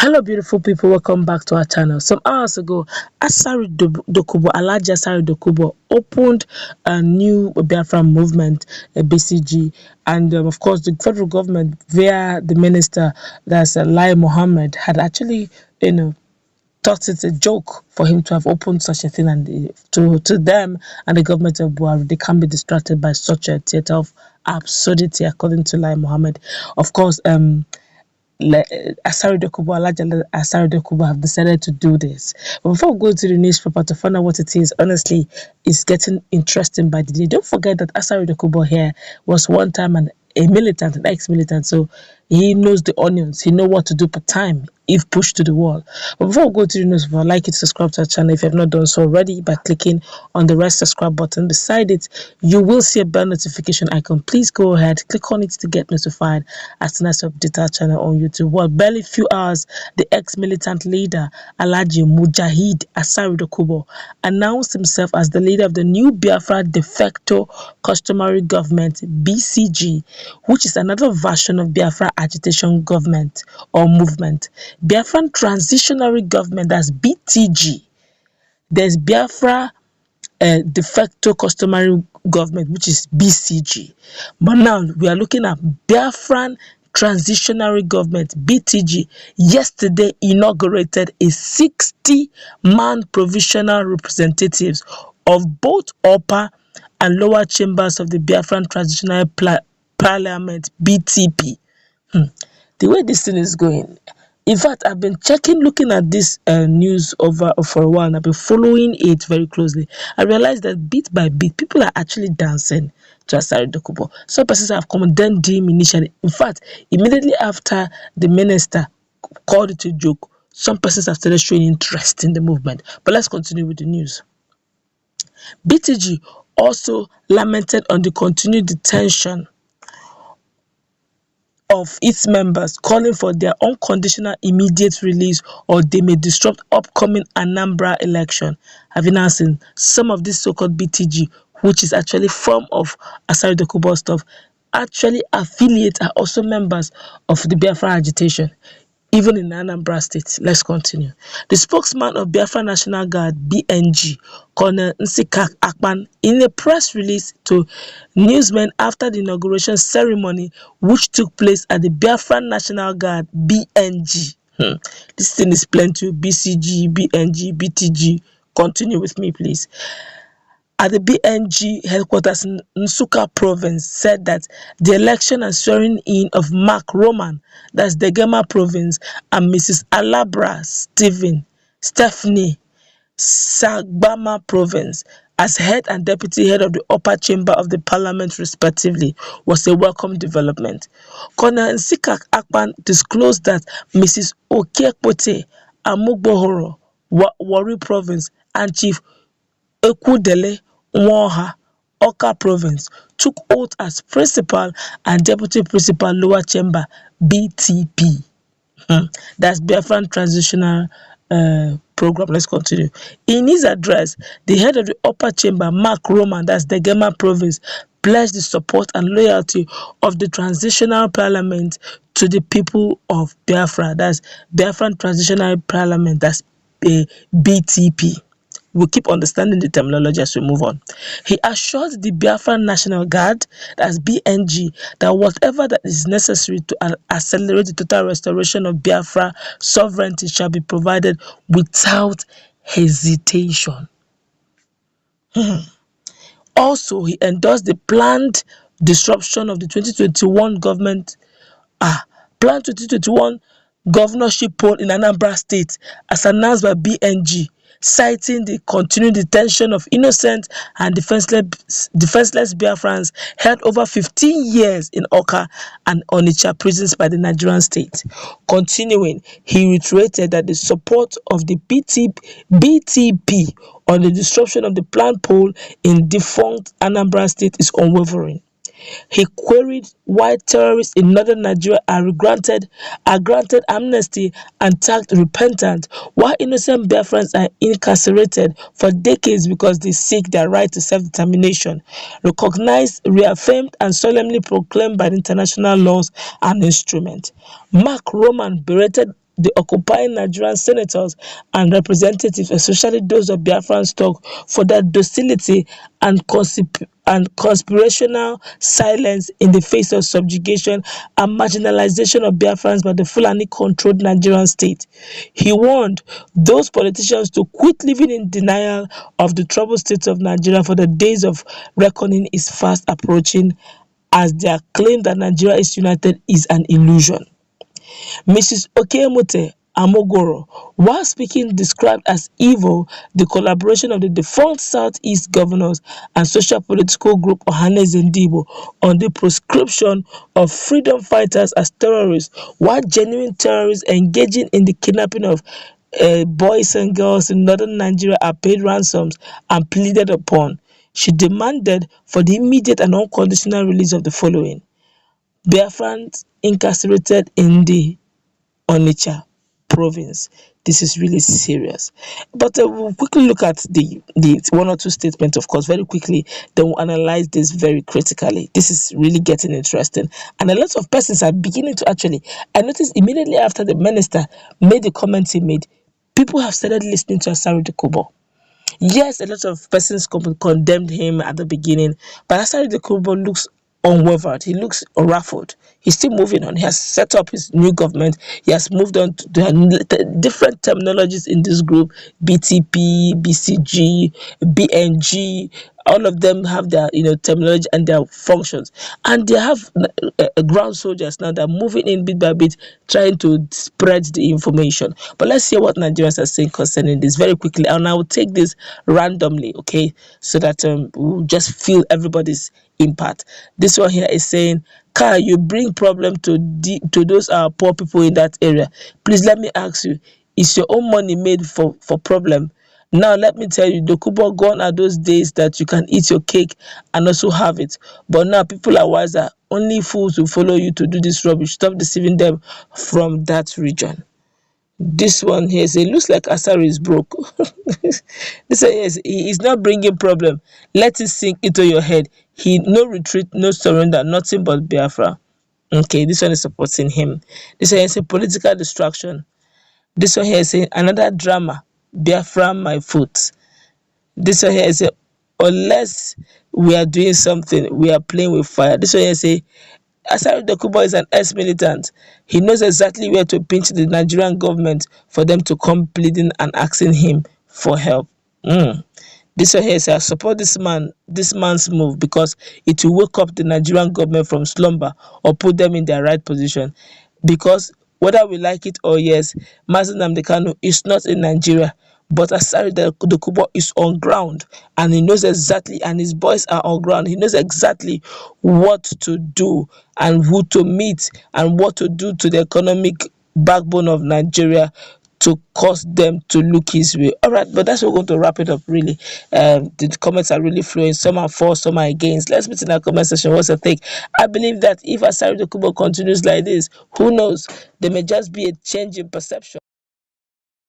Hello, beautiful people. Welcome back to our channel. Some hours ago, Dokubo, Alhaji Asari Dokubo, opened a new Biafran movement, a BCG, and of course, the federal government, via the minister, that's Lai Mohammed, had actually, thought it's a joke for him to have opened such a thing, and to them and the government of Buhari, they can't be distracted by such a theater of absurdity, according to Lai Mohammed. Of course, Asari Dokubo, Alhaji Asari Dokubo have decided to do this. But before we go to the newspaper to find out what it is, honestly, it's getting interesting by the day. Don't forget that Asari Dokubo here was one time a militant, an ex-militant, so he knows the onions. He knows what to do per time if pushed to the wall. But before we go to the newspaper, I'd like you to subscribe to our channel if you have not done so already by clicking on the red subscribe button. Beside it, you will see a bell notification icon. Please go ahead, click on it to get notified as soon as we update our channel on YouTube. Well, barely few hours, the ex-militant leader, Alhaji Mujahid Asari Dokubo, announced himself as the leader of the new Biafra de facto customary government, BCG, which is another version of Biafra agitation government or movement. Biafran transitionary government, that's BTG. There's Biafra de facto customary government, which is BCG. But now we are looking at Biafran transitionary government, BTG. Yesterday inaugurated a 60-man provisional representatives of both upper and lower chambers of the Biafran transitional parliament, BTP. The way this thing is going, in fact, I've been looking at this news over for a while, and I've been following it very closely. I realized that bit by bit, people are actually dancing to Asari Dokubo. Some persons have condemned him initially. In fact, immediately after the minister called it a joke, some persons have started showing interest in the movement. But let's continue with the news. BTG also lamented on the continued detention of its members, calling for their unconditional immediate release or they may disrupt upcoming Anambra election. Having now seen some of this so-called BTG, which is actually form of Asari Dokubo stuff, actually affiliates are also members of the Biafra agitation, even in Anambra State. Let's continue. The spokesman of Biafra National Guard, BNG, Colonel Nsikak Akpan, in a press release to newsmen after the inauguration ceremony, which took place at the Biafra National Guard, BNG. This thing is plenty. BCG, BNG, BTG. Continue with me, please. At the BNG headquarters in Nsukka province, said that the election and swearing in of Mark Roman, that's the Gema province, and Mrs. Alabra Stephanie Sagbama province, as head and deputy head of the upper chamber of the parliament respectively, was a welcome development. Colonel Nsikak Akpan disclosed that Mrs. Okekpote Amugbohoro, Warri province, and Chief Ekudele Nwoha, Oka province, took oath as principal and deputy principal lower chamber, BTP. That's Biafran transitional program. Let's continue. In his address, the head of the upper chamber, Mark Roman, that's the Gema province, pledged the support and loyalty of the transitional parliament to the people of Biafra. That's Biafran transitional parliament, that's BTP. We'll keep understanding the terminology as we move on. He assured the Biafran National Guard, that's BNG, that whatever that is necessary to accelerate the total restoration of Biafra sovereignty shall be provided without hesitation. Also, he endorsed the planned disruption of the 2021 planned 2021 governorship poll in Anambra State as announced by BNG, citing the continued detention of innocent and defenseless Biafrans held over 15 years in Oka and Onitsha prisons by the Nigerian state. Continuing, he reiterated that the support of the BTP on the disruption of the planned poll in defunct Anambra State is unwavering. He queried why terrorists in northern Nigeria are granted amnesty and tagged repentant, while innocent Biafrans are incarcerated for decades because they seek their right to self-determination, recognized, reaffirmed, and solemnly proclaimed by the international laws and instruments. Mark Roman berated the occupying Nigerian senators and representatives, especially those of Biafran stock, for their docility and conspirational silence in the face of subjugation and marginalization of Biafrans by the Fulani-controlled Nigerian state. He warned those politicians to quit living in denial of the troubled state of Nigeria, for the days of reckoning is fast approaching, as their claim that Nigeria is united is an illusion. Mrs. Okemote Amogoro, while speaking, described as evil the collaboration of the defunct Southeast governors and social political group Ohaneze Igbo on the proscription of freedom fighters as terrorists, while genuine terrorists engaging in the kidnapping of boys and girls in northern Nigeria are paid ransoms and pleaded upon. She demanded for the immediate and unconditional release of the following: Biafrans incarcerated in the Onitsha province. This is really serious. But we'll quickly look at the one or two statements, of course, very quickly. Then we'll analyze this very critically. This is really getting interesting. And a lot of persons are beginning to actually, I noticed immediately after the minister made the comments he made, people have started listening to Asari Dokubo. Yes, a lot of persons condemned him at the beginning, but Asari Dokubo looks unwavered. He looks unruffled. He's still moving on. He has set up his new government. He has moved on to different terminologies in this group: BTP, BCG, BNG. All of them have their terminology and their functions, and they have ground soldiers now that are moving in bit by bit, trying to spread the information. But let's hear what Nigerians are saying concerning this very quickly, and I will take this randomly, okay, so that we'll just feel everybody's impact. This one here is saying, Kai, you bring problem to those poor people in that area. Please let me ask you, is your own money made for problem? Now let me tell you, Dokubo, gone are those days that you can eat your cake and also have it. But now people are wiser. Only fools will follow you to do this rubbish. Stop deceiving them from that region. This one here says, looks like Asari is broke. This one here is, he is not bringing problem. Let it sink into your head. He no retreat, no surrender, nothing but Biafra. Okay, this one is supporting him. This one is a political distraction. This one here is saying another drama. Biafra my foot. This one here is unless we are doing something, we are playing with fire. This one here say Asari Dokubo is an ex-militant. He knows exactly where to pinch the Nigerian government for them to come pleading and asking him for help. This one here says, I support this man's move because it will wake up the Nigerian government from slumber or put them in their right position. Because whether we like it or yes, Mazi Nnamdi Kanu is not in Nigeria, but Asari Dokubo is on ground, and he knows exactly, and his boys are on ground. He knows exactly what to do and who to meet and what to do to the economic backbone of Nigeria to cause them to look his way. All right, but that's what we're going to wrap it up, really. The comments are really flowing. Some are for, some are against. Let's meet in our comment section. What's your take? I believe that if Asari Dokubo continues like this, who knows? There may just be a change in perception.